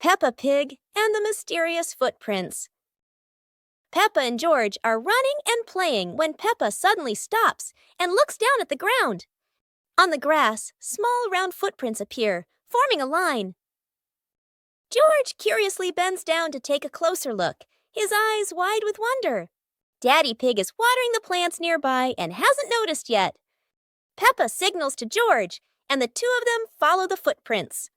Peppa Pig and the Mysterious Footprints. Peppa and George are running and playing when Peppa suddenly stops and looks down at the ground. On the grass, small round footprints appear, forming a line. George curiously bends down to take a closer look, his eyes wide with wonder. Daddy Pig is watering the plants nearby and hasn't noticed yet. Peppa signals to George, and the two of them follow the footprints.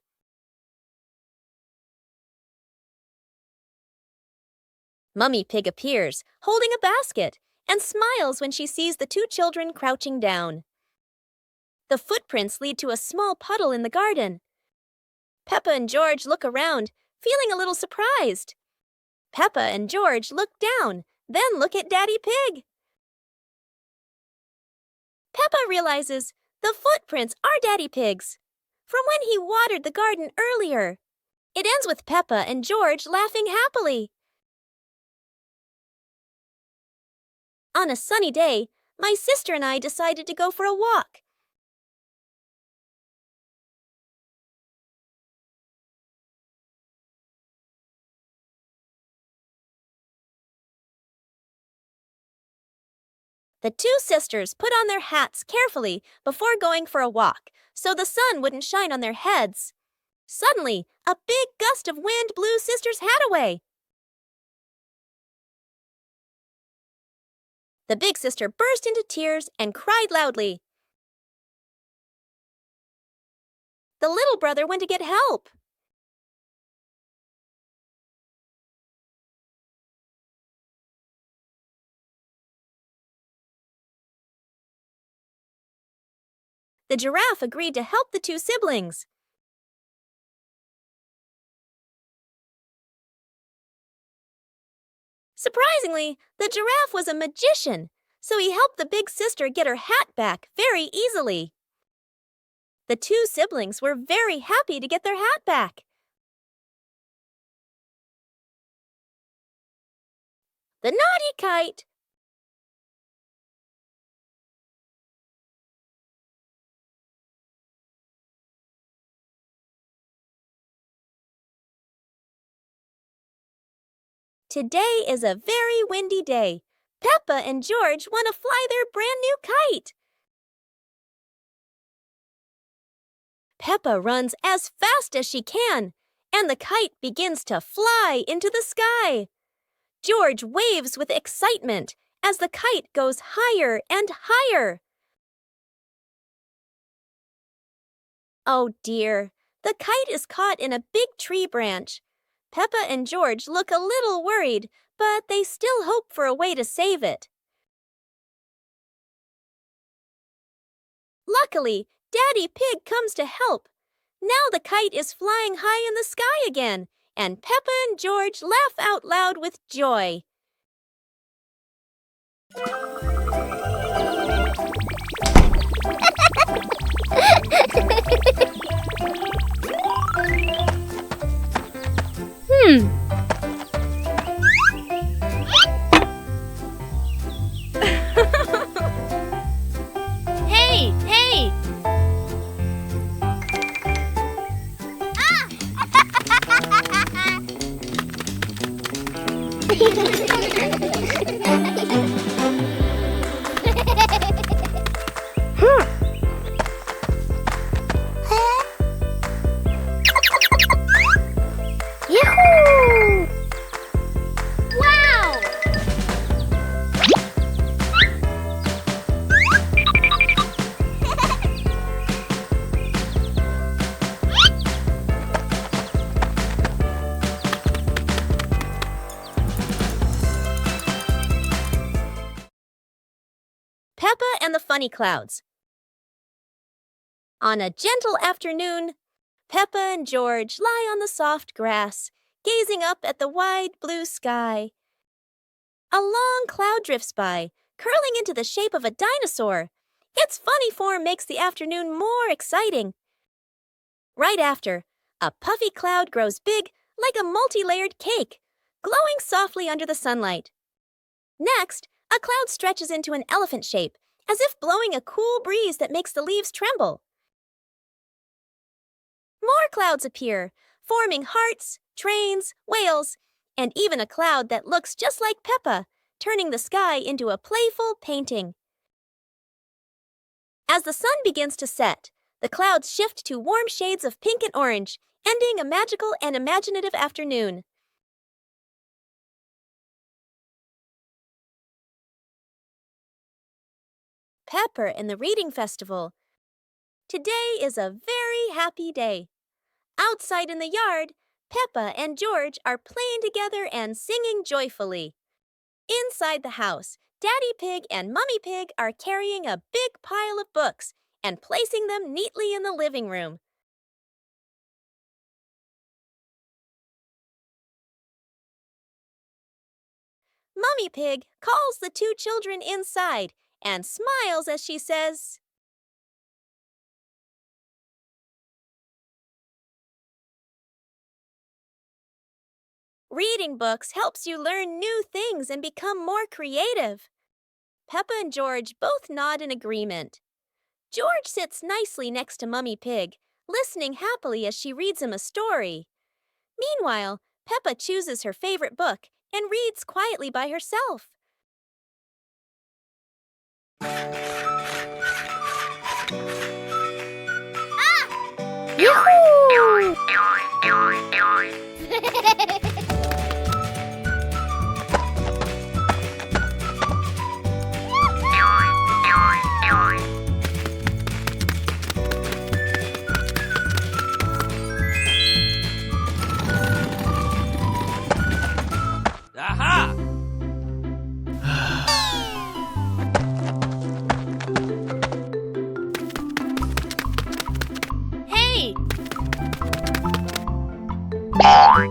Mummy Pig appears, holding a basket, and smiles when she sees the two children crouching down. The footprints lead to a small puddle in the garden. Peppa and George look around, feeling a little surprised. Peppa and George look down, then look at Daddy Pig. Peppa realizes the footprints are Daddy Pig's, from when he watered the garden earlier. It ends with Peppa and George laughing happily. On a sunny day, my sister and I decided to go for a walk. The two sisters put on their hats carefully before going for a walk, so the sun wouldn't shine on their heads. Suddenly, a big gust of wind blew Sister's hat away. The big sister burst into tears and cried loudly. The little brother went to get help. The giraffe agreed to help the two siblings. Surprisingly, the giraffe was a magician, so he helped the big sister get her hat back very easily. The two siblings were very happy to get their hat back. The naughty kite. Today is a very windy day. Peppa and George want to fly their brand new kite. Peppa runs as fast as she can, and the kite begins to fly into the sky. George waves with excitement as the kite goes higher and higher. Oh dear, the kite is caught in a big tree branch. Peppa and George look a little worried, but they still hope for a way to save it. Luckily, Daddy Pig comes to help. Now the kite is flying high in the sky again, and Peppa and George laugh out loud with joy. Hey, hey! Yahoo! Wow! Peppa and the Funny Clouds. On a gentle afternoon, Peppa and George lie on the soft grass, gazing up at the wide blue sky. A long cloud drifts by, curling into the shape of a dinosaur. Its funny form makes the afternoon more exciting. Right after, a puffy cloud grows big like a multi-layered cake, glowing softly under the sunlight. Next, a cloud stretches into an elephant shape, as if blowing a cool breeze that makes the leaves tremble. More clouds appear, forming hearts, trains, whales, and even a cloud that looks just like Peppa, turning the sky into a playful painting. As the sun begins to set, the clouds shift to warm shades of pink and orange, ending a magical and imaginative afternoon. Pepper in the Reading Festival. Today is a very happy day. Outside in the yard, Peppa and George are playing together and singing joyfully. Inside the house, Daddy Pig and Mummy Pig are carrying a big pile of books and placing them neatly in the living room. Mummy Pig calls the two children inside and smiles as she says, "Reading books helps you learn new things and become more creative." Peppa and George both nod in agreement. George sits nicely next to Mummy Pig, listening happily as she reads him a story. Meanwhile, Peppa chooses her favorite book and reads quietly by herself. Yoo-hoo! Aha! Hey! Wow!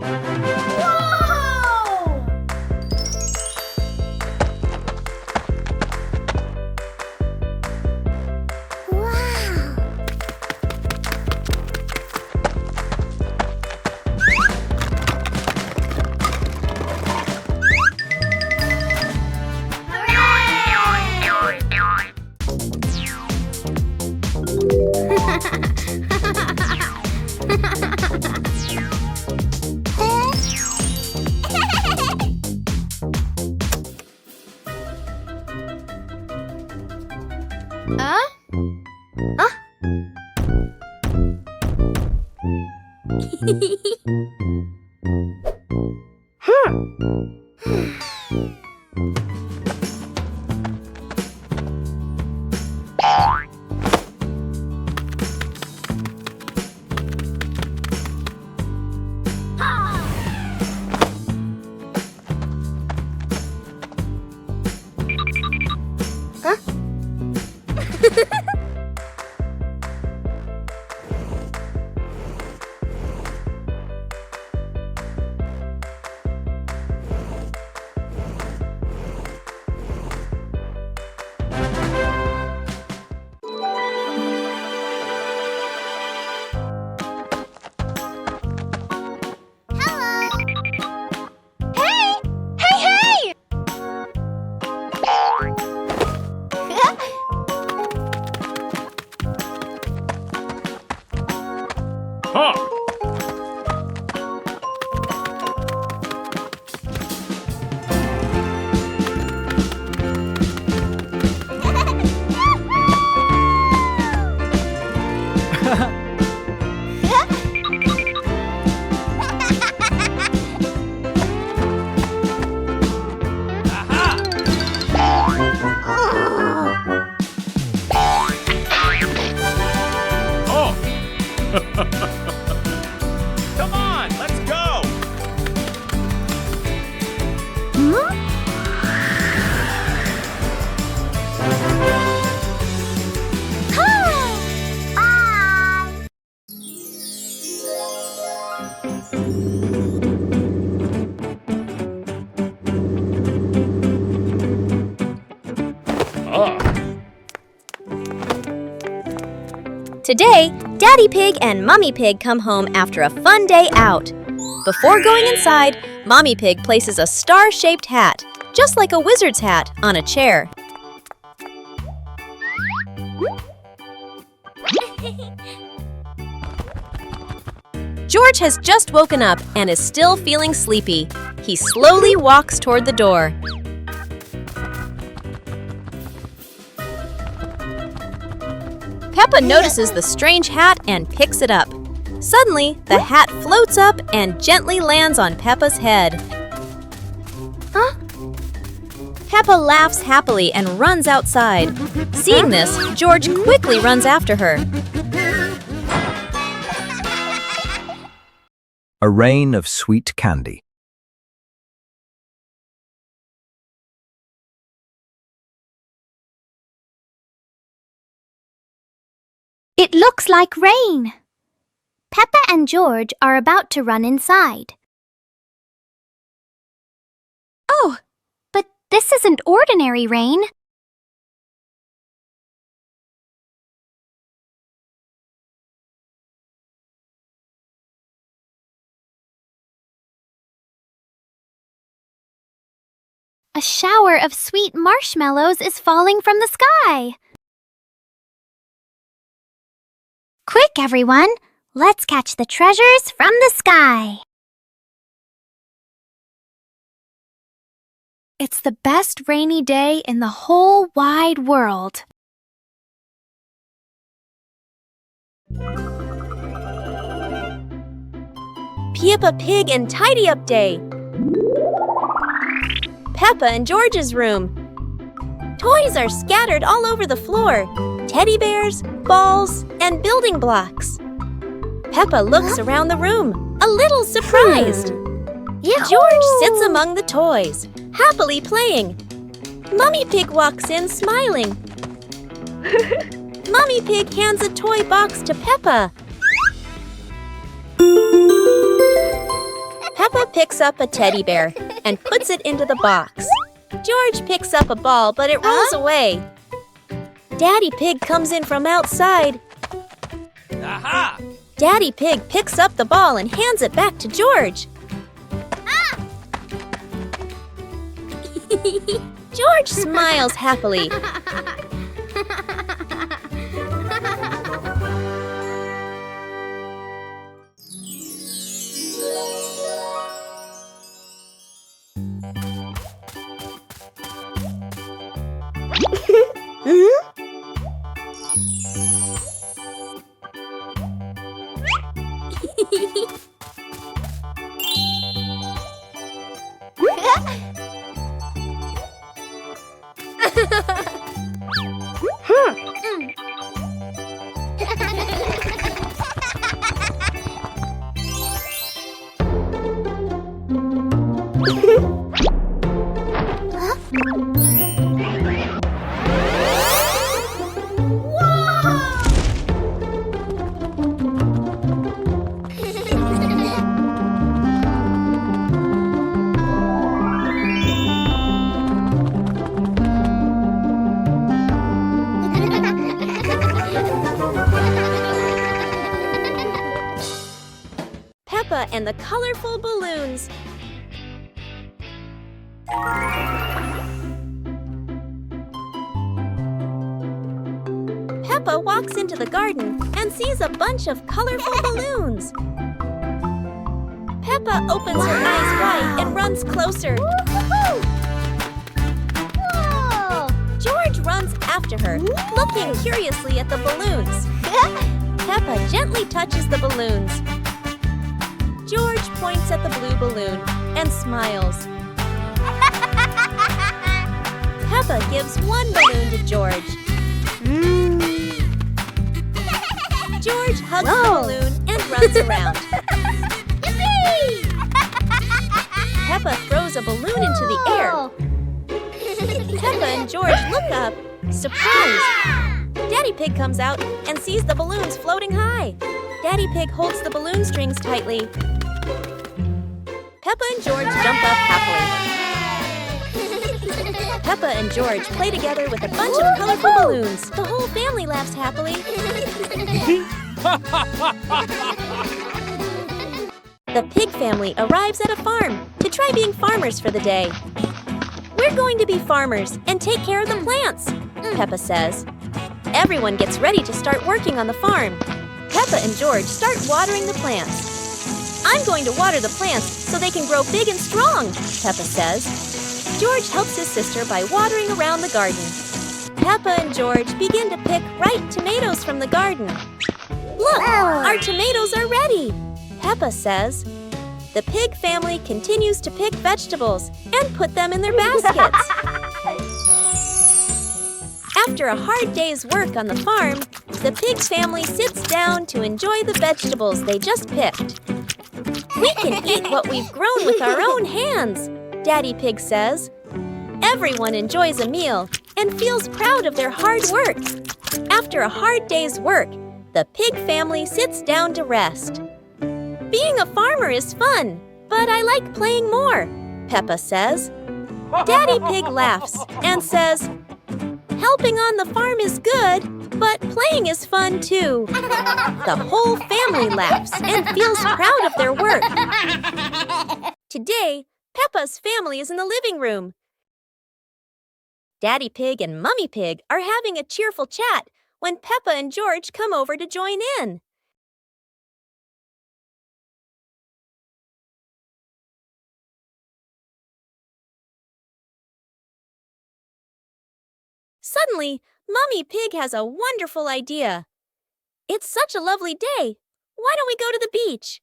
Come on, let's go! Today, Daddy Pig and Mummy Pig come home after a fun day out. Before going inside, Mommy Pig places a star-shaped hat, just like a wizard's hat, on a chair. George has just woken up and is still feeling sleepy. He slowly walks toward the door. Peppa notices the strange hat and picks it up. Suddenly, the hat floats up and gently lands on Peppa's head. Huh? Peppa laughs happily and runs outside. Seeing this, George quickly runs after her. A rain of sweet candy. It looks like rain. Peppa and George are about to run inside. Oh, but this isn't ordinary rain. A shower of sweet marshmallows is falling from the sky. Quick, everyone! Let's catch the treasures from the sky. It's the best rainy day in the whole wide world. Peppa Pig and Tidy Up Day. Peppa and George's room. Toys are scattered all over the floor. Teddy bears, balls, and building blocks. Peppa looks around the room, a little surprised. George sits among the toys, happily playing. Mummy Pig walks in smiling. Mummy Pig hands a toy box to Peppa. Peppa picks up a teddy bear and puts it into the box. George picks up a ball, but it rolls away. Daddy Pig comes in from outside. Aha! Daddy Pig picks up the ball and hands it back to George. George smiles happily. Peppa and the colorful balloons. Peppa walks into the garden and sees a bunch of colorful balloons. Peppa opens her eyes wide and runs closer. Whoa! George runs after her, looking curiously at the balloons. Peppa gently touches the balloons. George points at the blue balloon and smiles. Peppa gives one balloon to George. George hugs the balloon and runs around. Peppa throws a balloon into the air. Peppa and George look up, surprised. Daddy Pig comes out and sees the balloons floating high. Daddy Pig holds the balloon strings tightly. Peppa and George jump up happily. Peppa and George play together with a bunch of colorful balloons. The whole family laughs happily. The pig family arrives at a farm to try being farmers for the day. We're going to be farmers and take care of the plants, Peppa says. Everyone gets ready to start working on the farm. Peppa and George start watering the plants. I'm going to water the plants so they can grow big and strong, Peppa says. George helps his sister by watering around the garden. Peppa and George begin to pick ripe tomatoes from the garden. Look, our tomatoes are ready, Peppa says. The pig family continues to pick vegetables and put them in their baskets. After a hard day's work on the farm, the pig family sits down to enjoy the vegetables they just picked. We can eat what we've grown with our own hands, Daddy Pig says. Everyone enjoys a meal and feels proud of their hard work. After a hard day's work, the pig family sits down to rest. Being a farmer is fun, but I like playing more, Peppa says. Daddy Pig laughs and says, helping on the farm is good, but playing is fun too. The whole family laughs and feels proud of their work. Today, Peppa's family is in the living room. Daddy Pig and Mummy Pig are having a cheerful chat when Peppa and George come over to join in. Suddenly, Mummy Pig has a wonderful idea. It's such a lovely day. Why don't we go to the beach?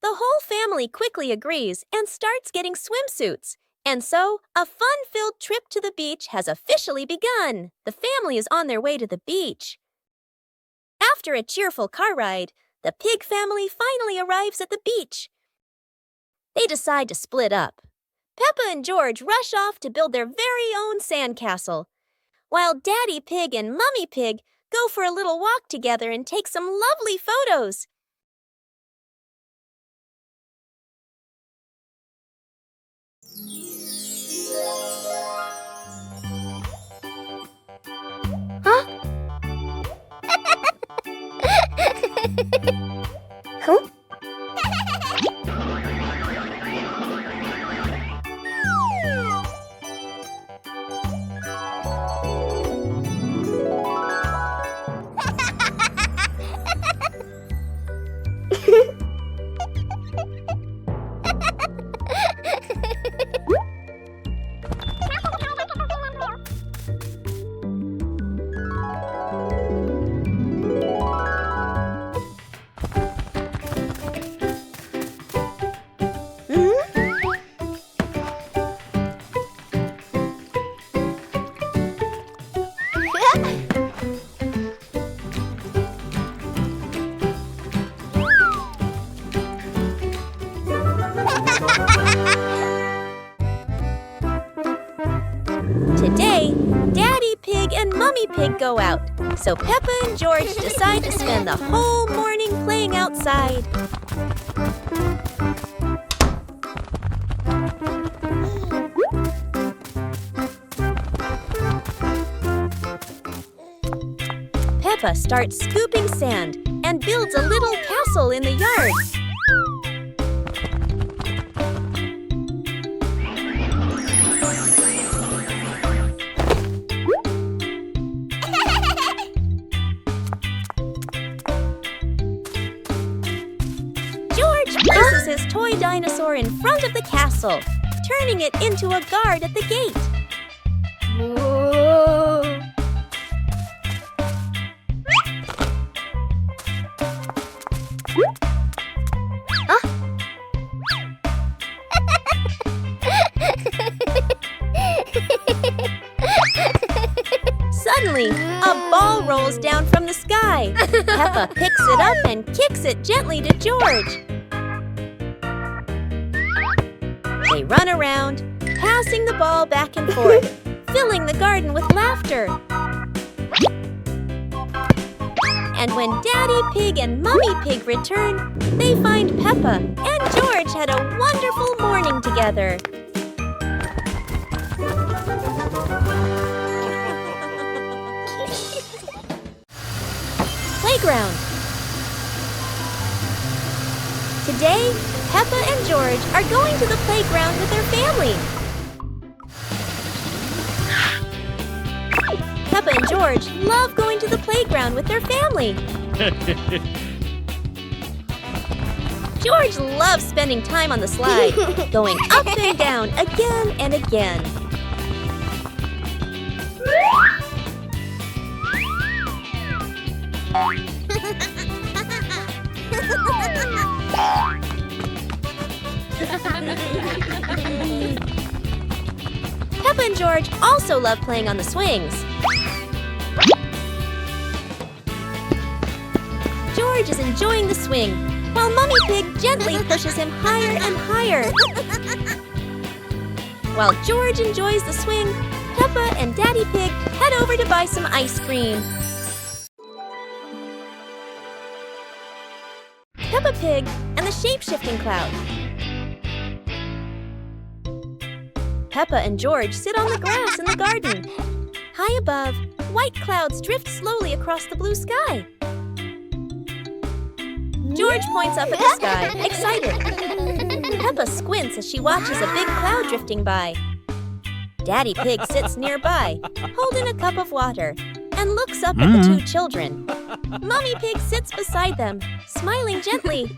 The whole family quickly agrees and starts getting swimsuits. And so, a fun-filled trip to the beach has officially begun. The family is on their way to the beach. After a cheerful car ride, the pig family finally arrives at the beach. They decide to split up. Peppa and George rush off to build their very own sandcastle, while Daddy Pig and Mummy Pig go for a little walk together and take some lovely photos. Huh? Huh? Today, Daddy Pig and Mummy Pig go out, so Peppa and George decide to spend the whole morning playing outside. Peppa starts scooping sand and builds a little castle in the yard. Places his toy dinosaur in front of the castle, turning it into a guard at the gate. Whoa. Huh? Suddenly, a ball rolls down from the sky. Peppa picks it up and kicks it gently to George. They run around, passing the ball back and forth, filling the garden with laughter. And when Daddy Pig and Mummy Pig return, they find Peppa and George had a wonderful morning together. Playground. Today, Peppa and George are going to the playground with their family. Peppa and George love going to the playground with their family. George loves spending time on the slide, going up and down again and again. Peppa and George also love playing on the swings. George is enjoying the swing, while Mummy Pig gently pushes him higher and higher. While George enjoys the swing, Peppa and Daddy Pig head over to buy some ice cream. Peppa Pig and the shape-shifting cloud. Peppa and George sit on the grass in the garden. High above, white clouds drift slowly across the blue sky. George points up at the sky, excited. Peppa squints as she watches a big cloud drifting by. Daddy Pig sits nearby, holding a cup of water, and looks up at the two children. Mummy Pig sits beside them, smiling gently.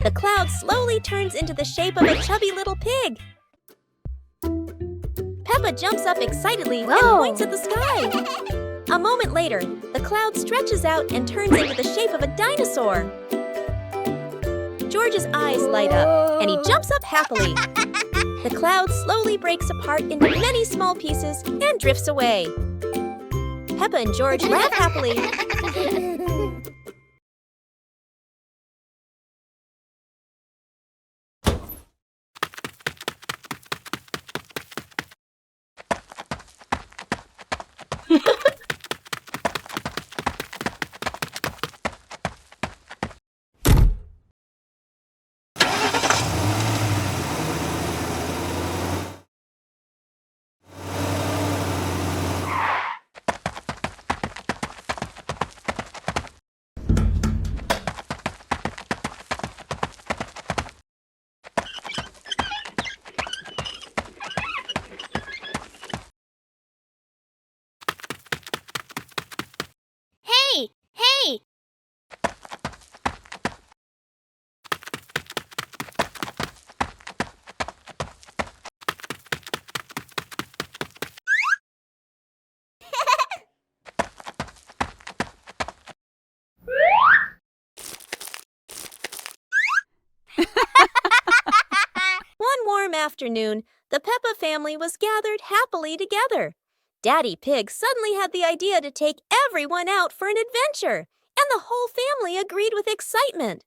The cloud slowly turns into the shape of a chubby little pig. Peppa jumps up excitedly and points at the sky. A moment later, the cloud stretches out and turns into the shape of a dinosaur. George's eyes light up, and he jumps up happily. The cloud slowly breaks apart into many small pieces and drifts away. Peppa and George laugh happily. Hey! One warm afternoon, the Peppa family was gathered happily together. Daddy Pig suddenly had the idea to take everyone out for an adventure, and the whole family agreed with excitement.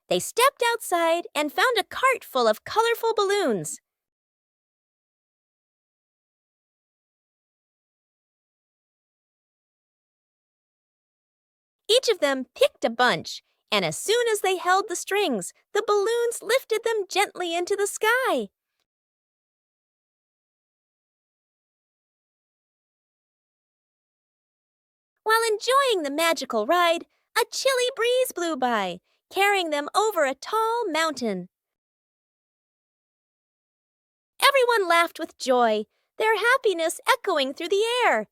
They stepped outside and found a cart full of colorful balloons. Each of them picked a bunch, and as soon as they held the strings, the balloons lifted them gently into the sky. While enjoying the magical ride, a chilly breeze blew by, carrying them over a tall mountain. Everyone laughed with joy, their happiness echoing through the air.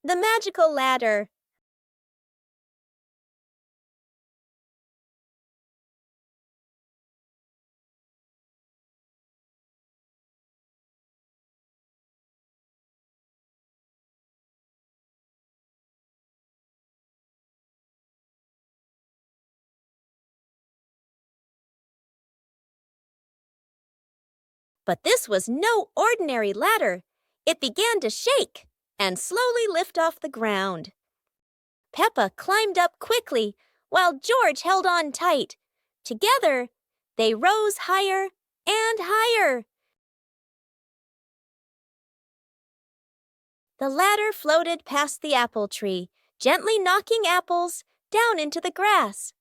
The magical ladder. But this was no ordinary ladder. It began to shake and slowly lift off the ground. Peppa climbed up quickly, while George held on tight. Together, they rose higher and higher. The ladder floated past the apple tree, gently knocking apples down into the grass.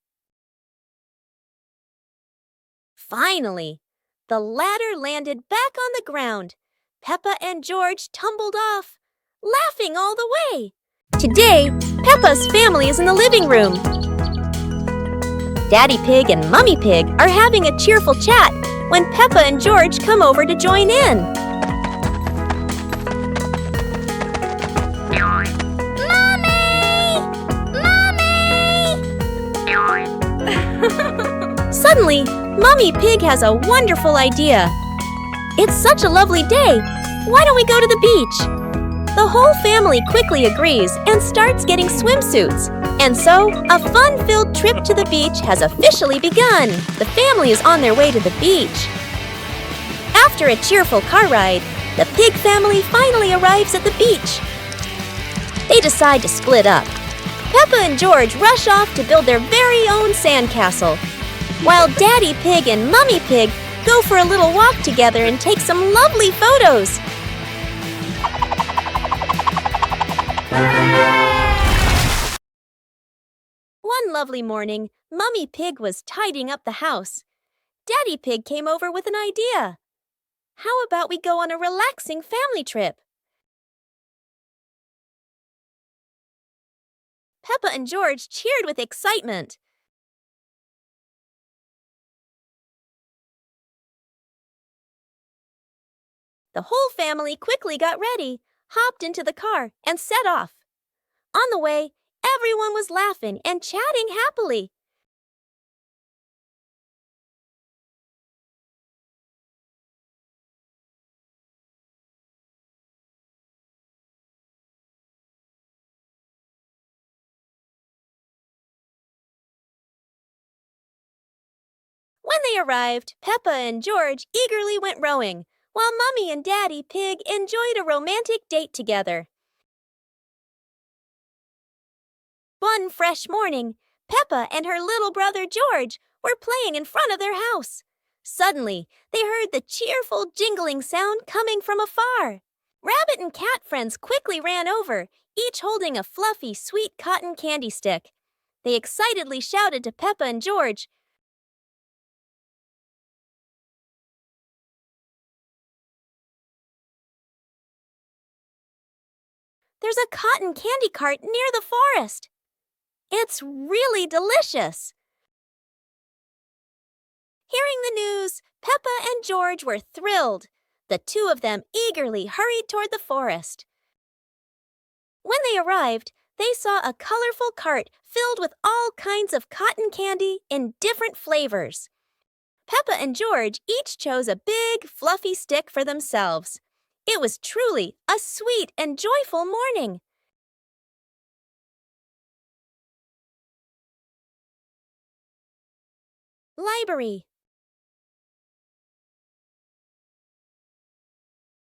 Finally, the ladder landed back on the ground. Peppa and George tumbled off, laughing all the way. Today, Peppa's family is in the living room. Daddy Pig and Mummy Pig are having a cheerful chat, when Peppa and George come over to join in. Mommy! Mommy! Suddenly, Mummy Pig has a wonderful idea. It's such a lovely day. Why don't we go to the beach? The whole family quickly agrees and starts getting swimsuits. And so, a fun-filled trip to the beach has officially begun. The family is on their way to the beach. After a cheerful car ride, the pig family finally arrives at the beach. They decide to split up. Peppa and George rush off to build their very own sandcastle, while Daddy Pig and Mummy Pig go for a little walk together and take some lovely photos. One lovely morning, Mummy Pig was tidying up the house. Daddy Pig came over with an idea. How about we go on a relaxing family trip? Peppa and George cheered with excitement. The whole family quickly got ready, hopped into the car, and set off. On the way, everyone was laughing and chatting happily. When they arrived, Peppa and George eagerly went rowing, while Mummy and Daddy Pig enjoyed a romantic date together. One fresh morning, Peppa and her little brother George were playing in front of their house. Suddenly, they heard the cheerful jingling sound coming from afar. Rabbit and cat friends quickly ran over, each holding a fluffy, sweet cotton candy stick. They excitedly shouted to Peppa and George, "There's a cotton candy cart near the forest. It's really delicious." Hearing the news, Peppa and George were thrilled. The two of them eagerly hurried toward the forest. When they arrived, they saw a colorful cart filled with all kinds of cotton candy in different flavors. Peppa and George each chose a big, fluffy stick for themselves. It was truly a sweet and joyful morning. Library.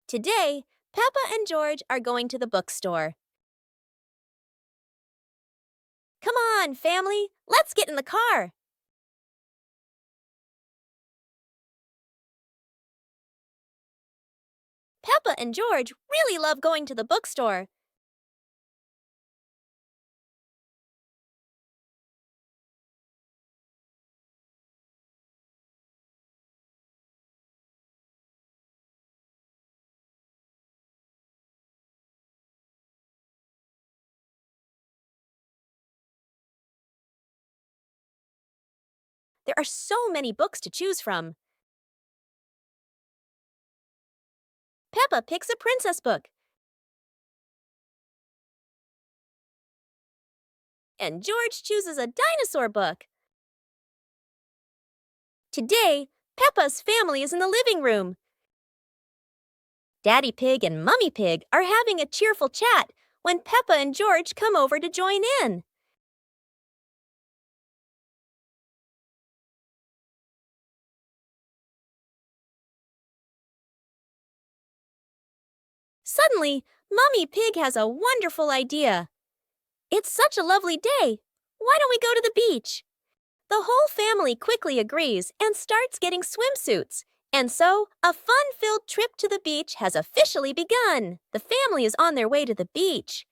Today, Peppa and George are going to the bookstore. Come on, family, let's get in the car. Peppa and George really love going to the bookstore. There are so many books to choose from. Peppa picks a princess book. And George chooses a dinosaur book. Today, Peppa's family is in the living room. Daddy Pig and Mummy Pig are having a cheerful chat when Peppa and George come over to join in. Suddenly, Mummy Pig has a wonderful idea. It's such a lovely day. Why don't we go to the beach? The whole family quickly agrees and starts getting swimsuits. And so, a fun-filled trip to the beach has officially begun. The family is on their way to the beach.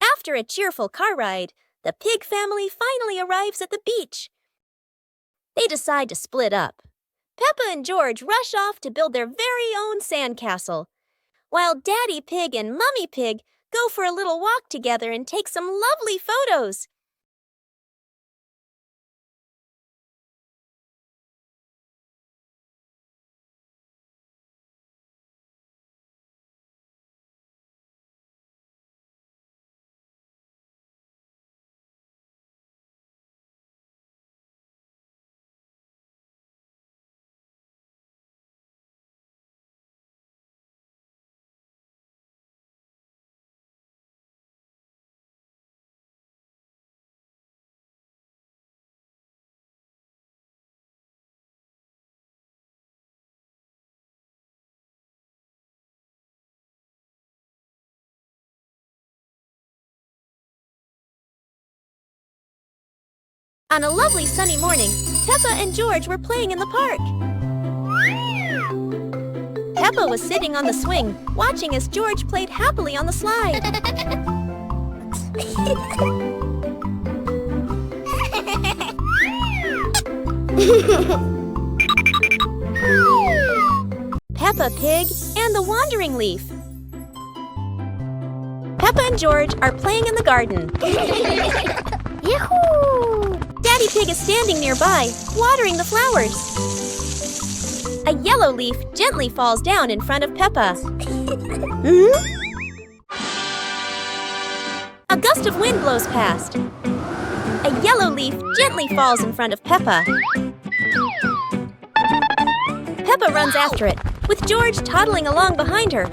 After a cheerful car ride, the pig family finally arrives at the beach. They decide to split up. Peppa and George rush off to build their very own sandcastle, while Daddy Pig and Mummy Pig go for a little walk together and take some lovely photos. On a lovely sunny morning, Peppa and George were playing in the park. Peppa was sitting on the swing, watching as George played happily on the slide. Peppa Pig and the Wandering Leaf. Peppa and George are playing in the garden. Yahoo! Daddy Pig is standing nearby, watering the flowers. A yellow leaf gently falls down in front of Peppa. A gust of wind blows past. A yellow leaf gently falls in front of Peppa. Peppa runs after it, with George toddling along behind her.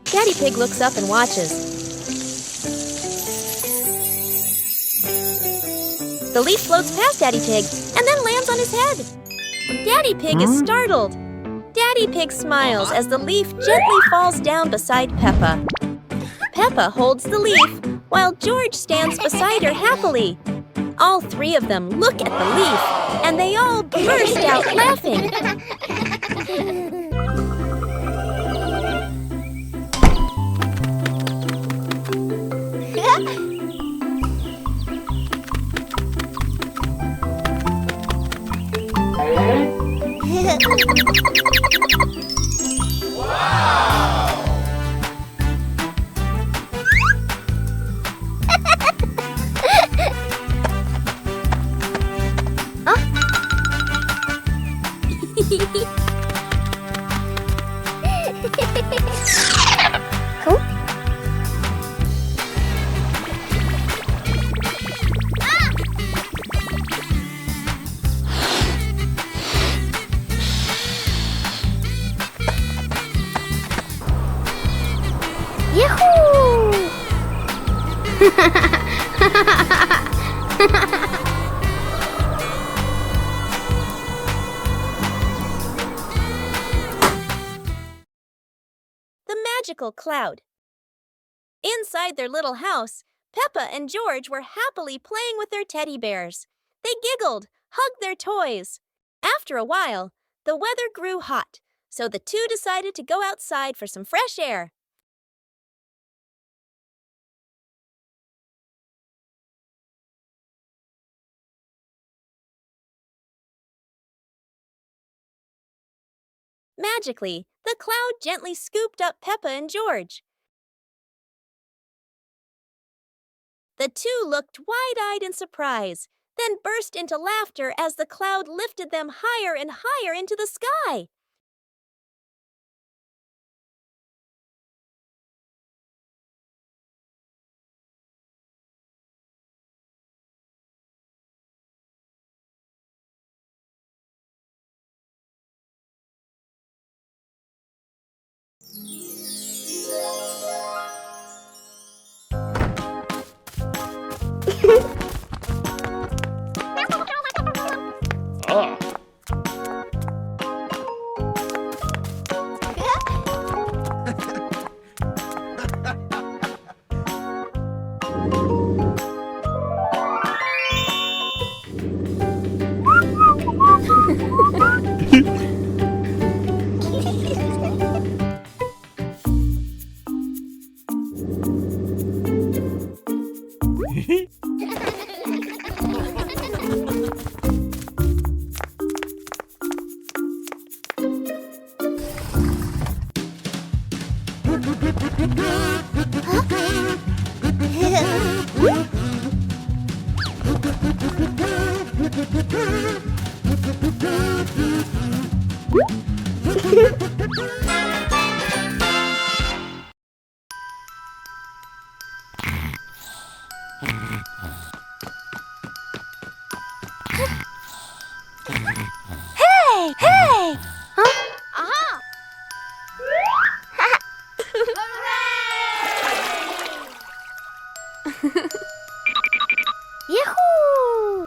Daddy Pig looks up and watches. The leaf floats past Daddy Pig and then lands on his head. Daddy Pig is startled. Daddy Pig smiles as the leaf gently falls down beside Peppa. Peppa holds the leaf while George stands beside her happily. All three of them look at the leaf and they all burst out laughing. Cool. Yahoo! The magical cloud. Inside their little house, Peppa and George were happily playing with their teddy bears. They giggled, hugged their toys. After a while, the weather grew hot, so the two decided to go outside for some fresh air. Magically, the cloud gently scooped up Peppa and George. The two looked wide-eyed in surprise, then burst into laughter as the cloud lifted them higher and higher into the sky. Ah. Hey! Hey! Huh? Aha! Yahoo!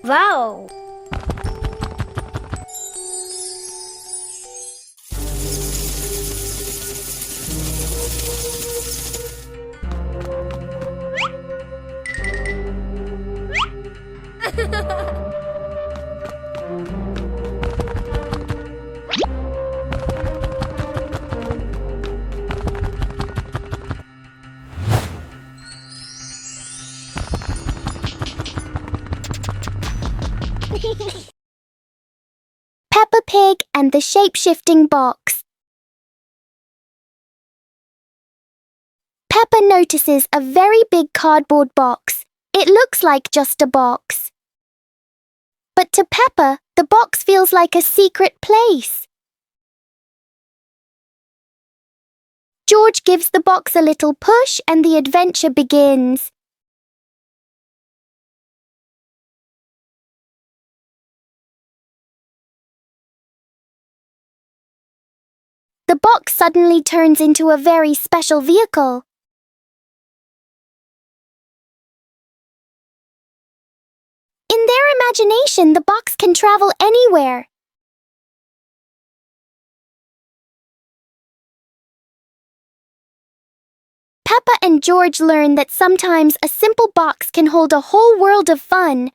Wow! Peppa Pig and the shape-shifting box. Peppa notices a very big cardboard box. It looks like just a box. But to Peppa, the box feels like a secret place. George gives the box a little push and the adventure begins. The box suddenly turns into a very special vehicle. In their imagination, the box can travel anywhere. Peppa and George learn that sometimes a simple box can hold a whole world of fun.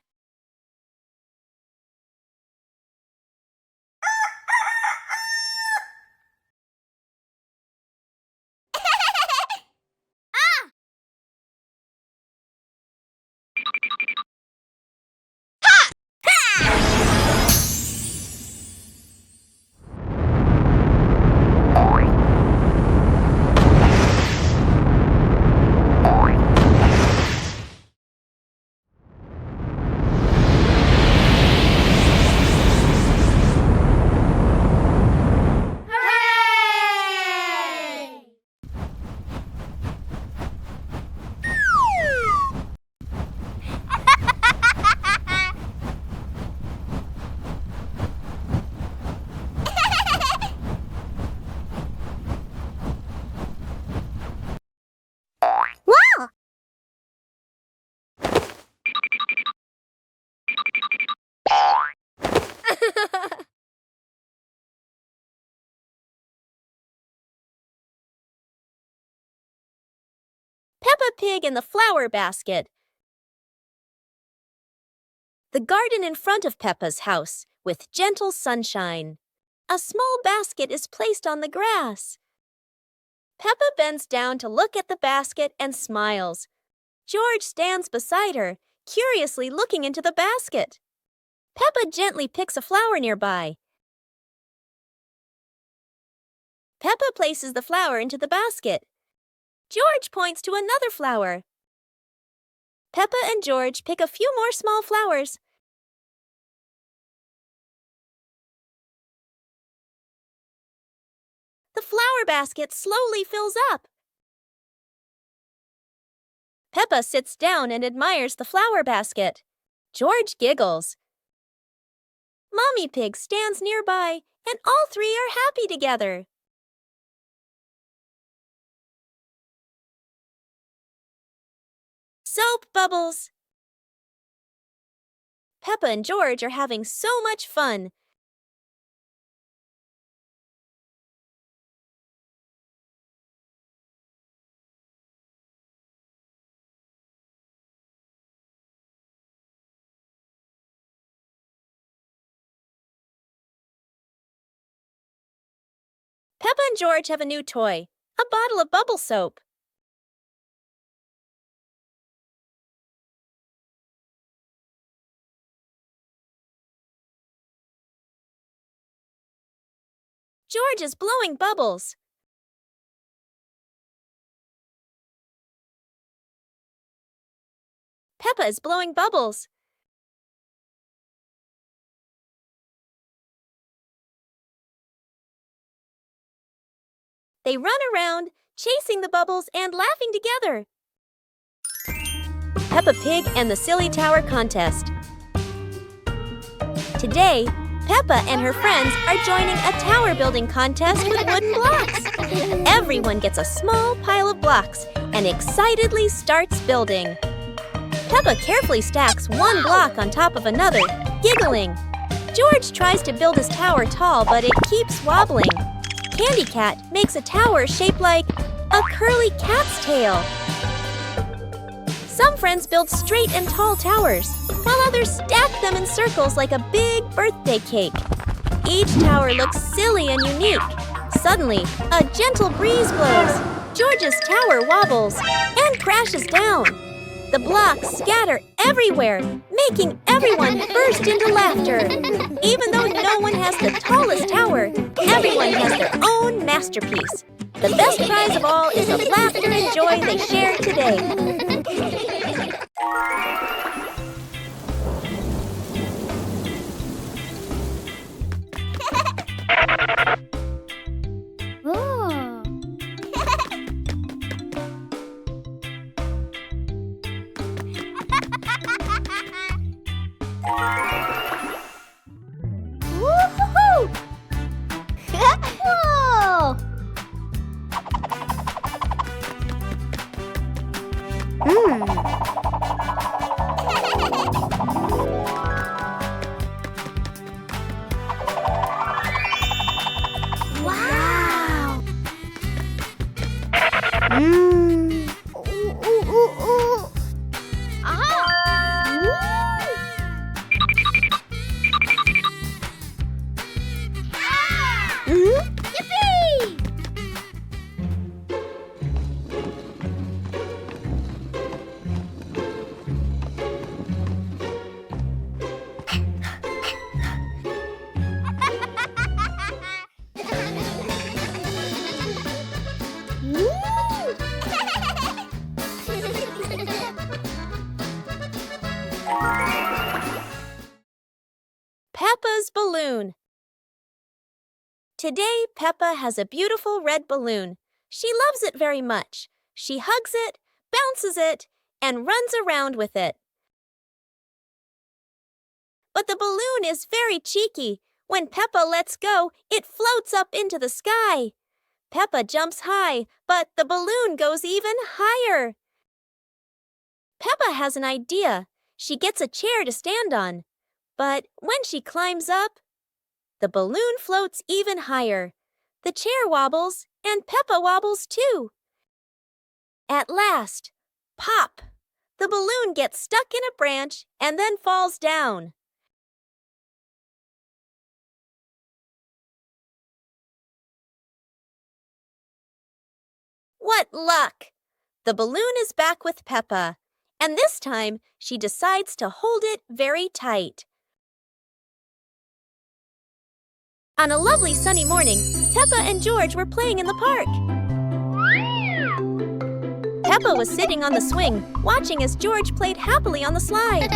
Peppa Pig in the flower basket. The garden in front of Peppa's house, with gentle sunshine. A small basket is placed on the grass. Peppa bends down to look at the basket and smiles. George stands beside her, curiously looking into the basket. Peppa gently picks a flower nearby. Peppa places the flower into the basket. George points to another flower. Peppa and George pick a few more small flowers. The flower basket slowly fills up. Peppa sits down and admires the flower basket. George giggles. Mommy Pig stands nearby, and all three are happy together. Soap bubbles. Peppa and George are having so much fun. Peppa and George have a new toy, a bottle of bubble soap. George is blowing bubbles. Peppa is blowing bubbles. They run around, chasing the bubbles and laughing together. Peppa Pig and the Silly Tower Contest. Today, Peppa and her friends are joining a tower building contest with wooden blocks. Everyone gets a small pile of blocks and excitedly starts building. Peppa carefully stacks one block on top of another, giggling. George tries to build his tower tall, but it keeps wobbling. Candy Cat makes a tower shaped like a curly cat's tail. Some friends build straight and tall towers, while others stack them in circles like a big birthday cake. Each tower looks silly and unique. Suddenly, a gentle breeze blows. George's tower wobbles and crashes down. The blocks scatter everywhere, making everyone burst into laughter. Even though no one has the tallest tower, everyone has their own masterpiece. The best prize of all is the laughter and joy they shared today. Woo-hoo-hoo! Whoa! Wow! Ooh, ooh, ooh, ooh. Yippee! Peppa's balloon. Today, Peppa has a beautiful red balloon. She loves it very much. She hugs it, bounces it, and runs around with it. But the balloon is very cheeky. When Peppa lets go, it floats up into the sky. Peppa jumps high, but the balloon goes even higher. Peppa has an idea. She gets a chair to stand on. But when she climbs up, the balloon floats even higher. The chair wobbles, and Peppa wobbles too. At last, pop! The balloon gets stuck in a branch and then falls down. What luck! The balloon is back with Peppa, and this time she decides to hold it very tight. On a lovely sunny morning, Peppa and George were playing in the park. Peppa was sitting on the swing, watching as George played happily on the slide.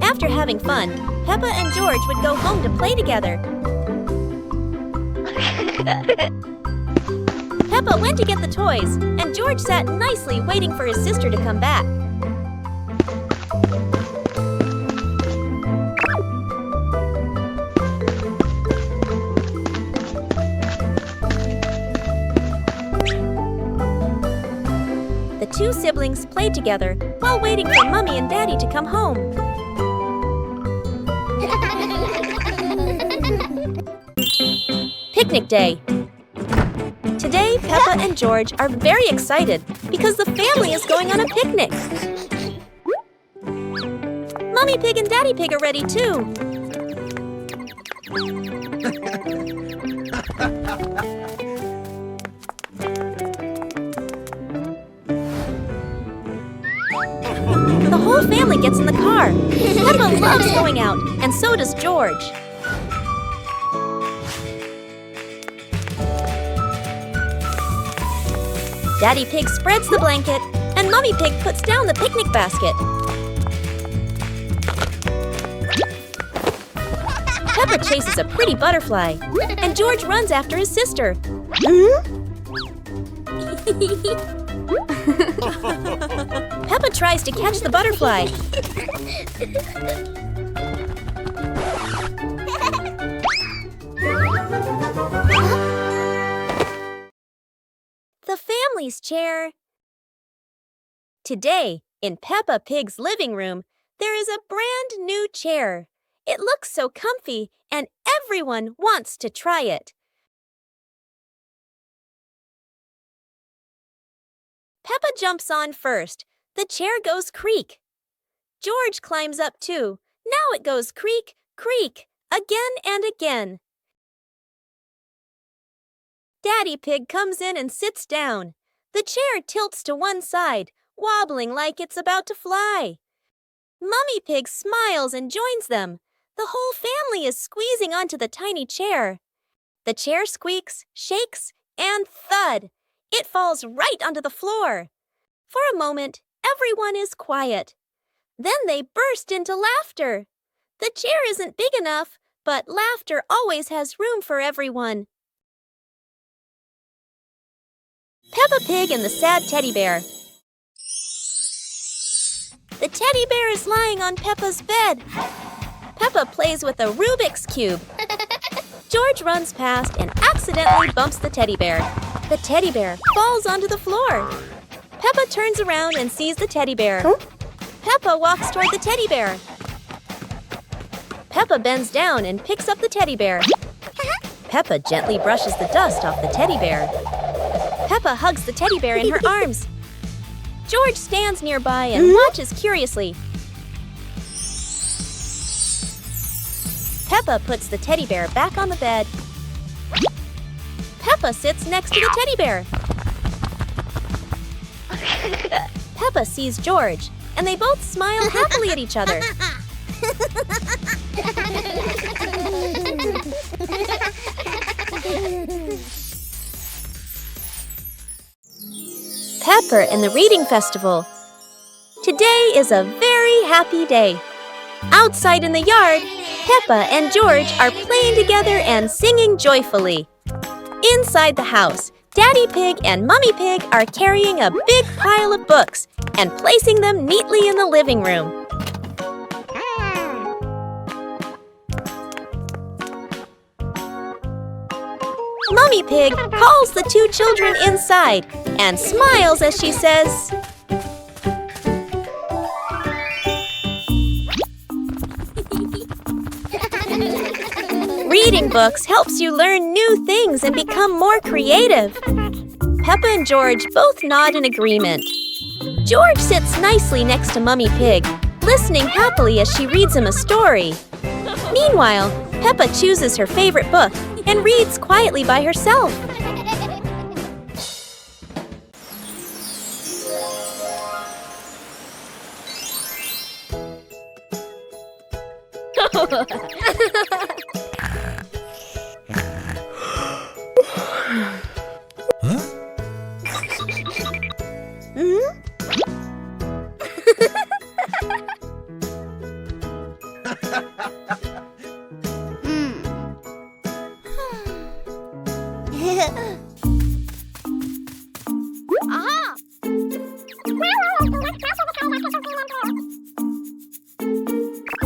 After having fun, Peppa and George would go home to play together. Peppa went to get the toys, and George sat nicely waiting for his sister to come back. The two siblings played together while waiting for Mommy and Daddy to come home. Picnic day. Today, Peppa and George are very excited because the family is going on a picnic. Mommy Pig and Daddy Pig are ready too. The whole family gets in the car. Peppa loves going out, and so does George. Daddy Pig spreads the blanket, and Mommy Pig puts down the picnic basket. Peppa chases a pretty butterfly, and George runs after his sister. Peppa tries to catch the butterfly. the family's chair. Today, in Peppa Pig's living room, there is a brand new chair. It looks so comfy, and everyone wants to try it. Peppa jumps on first. The chair goes creak. George climbs up too. Now it goes creak, creak, again and again. Daddy Pig comes in and sits down. The chair tilts to one side, wobbling like it's about to fly. Mummy Pig smiles and joins them. The whole family is squeezing onto the tiny chair. The chair squeaks, shakes, and thud. It falls right onto the floor. For a moment, everyone is quiet. Then they burst into laughter. The chair isn't big enough, but laughter always has room for everyone. Peppa Pig and the sad teddy bear. The teddy bear is lying on Peppa's bed. Peppa plays with a Rubik's Cube. George runs past and accidentally bumps the teddy bear. The teddy bear falls onto the floor. Peppa turns around and sees the teddy bear. Peppa walks toward the teddy bear. Peppa bends down and picks up the teddy bear. Peppa gently brushes the dust off the teddy bear. Peppa hugs the teddy bear in her arms. George stands nearby and watches curiously. Peppa puts the teddy bear back on the bed. Peppa sits next to the teddy bear. Peppa sees George, and they both smile happily at each other. Pepper and the Reading Festival. Today is a very happy day. Outside in the yard, Peppa and George are playing together and singing joyfully. Inside the house, Daddy Pig and Mummy Pig are carrying a big pile of books and placing them neatly in the living room. Mummy Pig calls the two children inside and smiles as she says, "Reading books helps you learn new things and become more creative." Peppa and George both nod in agreement. George sits nicely next to Mummy Pig, listening happily as she reads him a story. Meanwhile, Peppa chooses her favorite book and reads quietly by herself.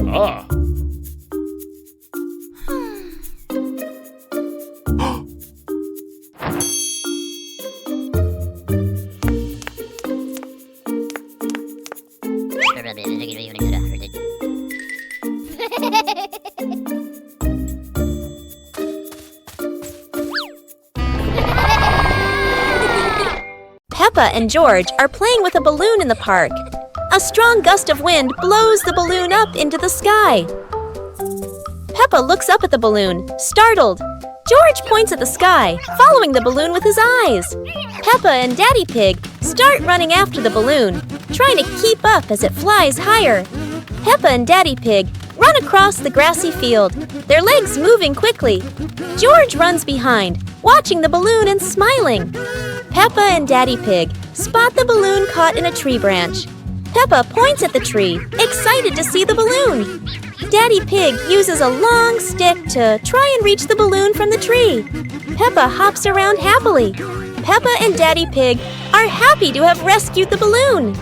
Ah. Peppa and George are playing with a balloon in the park. A strong gust of wind blows the balloon up into the sky. Peppa looks up at the balloon, startled. George points at the sky, following the balloon with his eyes. Peppa and Daddy Pig start running after the balloon, trying to keep up as it flies higher. Peppa and Daddy Pig run across the grassy field, their legs moving quickly. George runs behind, watching the balloon and smiling. Peppa and Daddy Pig spot the balloon caught in a tree branch. Peppa points at the tree, excited to see the balloon. Daddy Pig uses a long stick to try and reach the balloon from the tree. Peppa hops around happily. Peppa and Daddy Pig are happy to have rescued the balloon.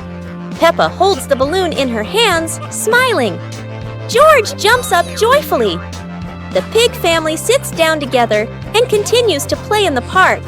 Peppa holds the balloon in her hands, smiling. George jumps up joyfully. The pig family sits down together and continues to play in the park.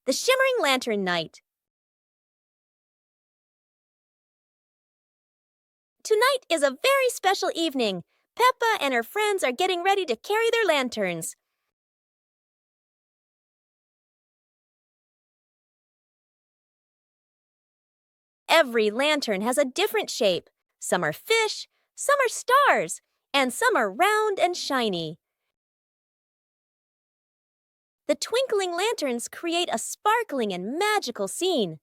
The Shimmering Lantern Night. Tonight is a very special evening. Peppa and her friends are getting ready to carry their lanterns. Every lantern has a different shape. Some are fish, some are stars, and some are round and shiny. The twinkling lanterns create a sparkling and magical scene.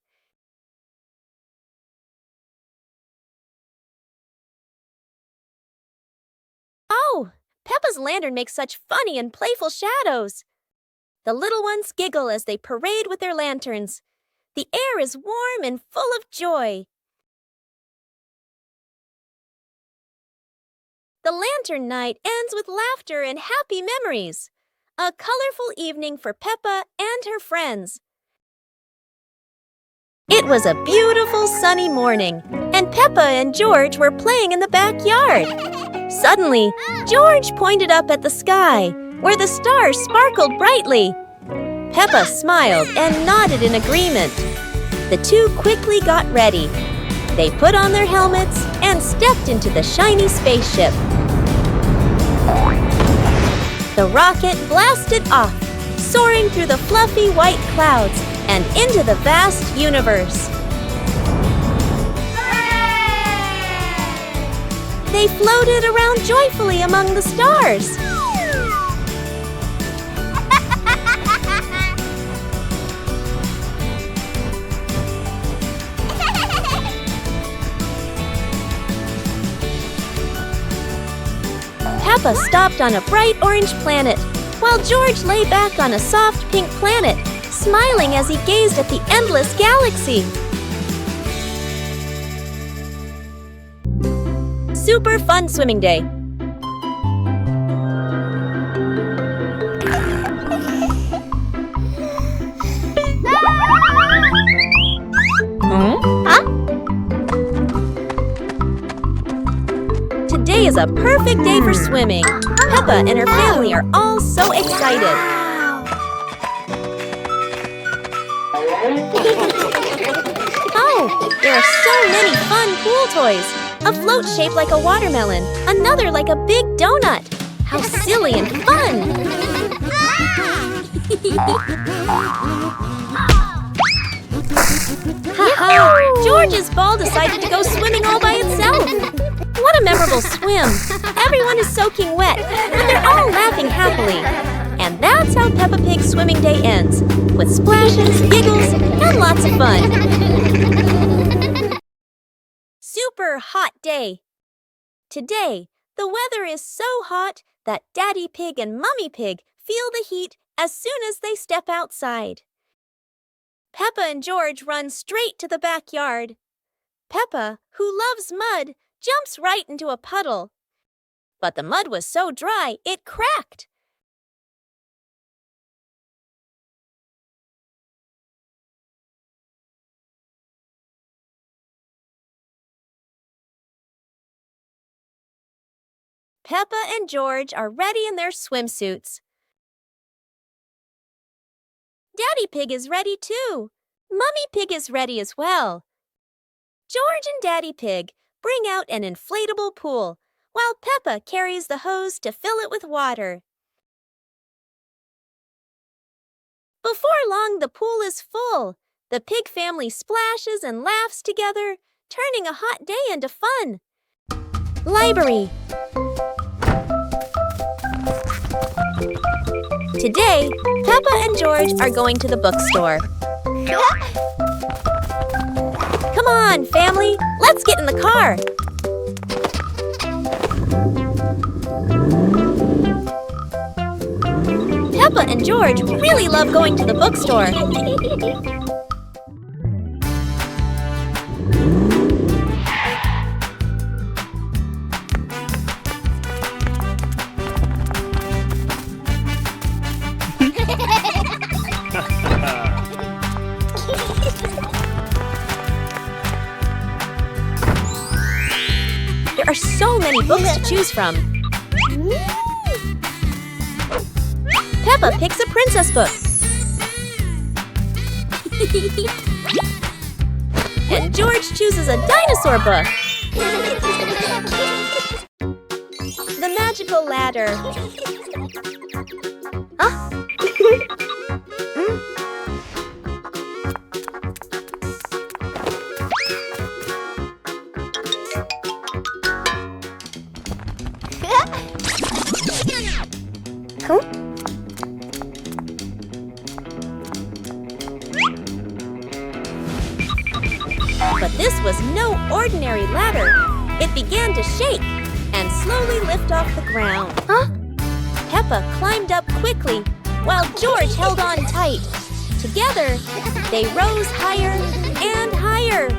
Oh, Peppa's lantern makes such funny and playful shadows. The little ones giggle as they parade with their lanterns. The air is warm and full of joy. The lantern night ends with laughter and happy memories. A colorful evening for Peppa and her friends. It was a beautiful sunny morning, and Peppa and George were playing in the backyard. Suddenly, George pointed up at the sky, where the stars sparkled brightly. Peppa smiled and nodded in agreement. The two quickly got ready. They put on their helmets and stepped into the shiny spaceship. The rocket blasted off, soaring through the fluffy white clouds and into the vast universe. They floated around joyfully among the stars. Peppa stopped on a bright orange planet, while George lay back on a soft pink planet, smiling as he gazed at the endless galaxy. Super fun swimming day. Today is a perfect day for swimming. Peppa and her family are all so excited. Oh, there are so many fun pool toys. A float shaped like a watermelon, another like a big donut. How silly and fun! Ha-ha! George's ball decided to go swimming all by itself. What a memorable swim! Everyone is soaking wet, but they're all laughing happily. And that's how Peppa Pig's swimming day ends, with splashes, giggles, and lots of fun. Super hot day. Today, the weather is so hot that Daddy Pig and Mummy Pig feel the heat as soon as they step outside. Peppa and George run straight to the backyard. Peppa, who loves mud, jumps right into a puddle. But the mud was so dry, it cracked. Peppa and George are ready in their swimsuits. Daddy Pig is ready too. Mummy Pig is ready as well. George and Daddy Pig bring out an inflatable pool, while Peppa carries the hose to fill it with water. Before long, the pool is full. The pig family splashes and laughs together, turning a hot day into fun. Library. Today, Peppa and George are going to the bookstore. Come on, family, let's get in the car. Peppa and George really love going to the bookstore. There are so many books to choose from. Peppa picks a princess book. And George chooses a dinosaur book. The magical ladder. But this was no ordinary ladder. It began to shake and slowly lift off the ground. Peppa climbed up quickly while George held on tight. Together, they rose higher and higher.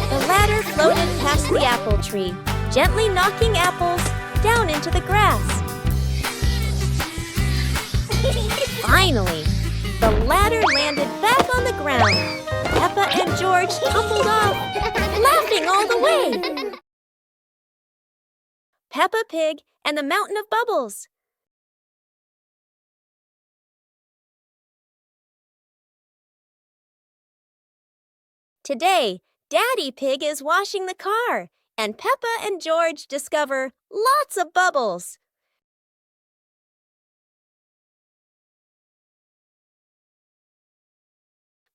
The ladder floated past the apple tree, gently knocking apples down into the grass. Finally, the ladder landed back on the ground. Peppa and George tumbled off, laughing all the way. Peppa Pig and the Mountain of Bubbles. Today, Daddy Pig is washing the car, and Peppa and George discover lots of bubbles.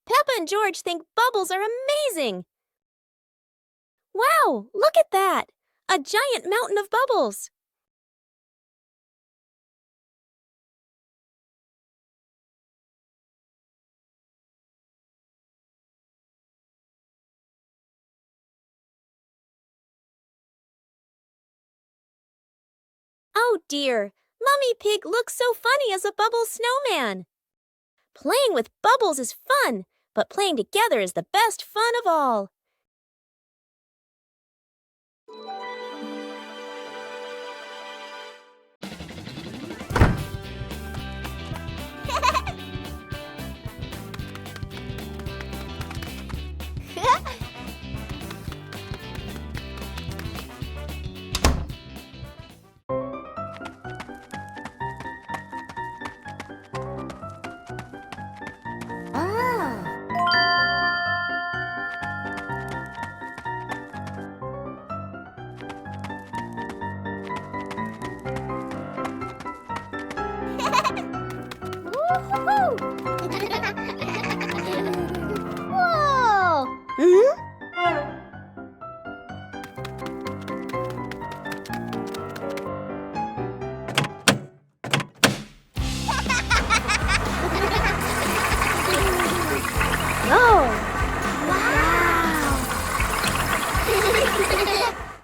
Peppa and George think bubbles are amazing. Wow, look at that! A giant mountain of bubbles. Oh dear, Mummy Pig looks so funny as a bubble snowman. Playing with bubbles is fun, but playing together is the best fun of all.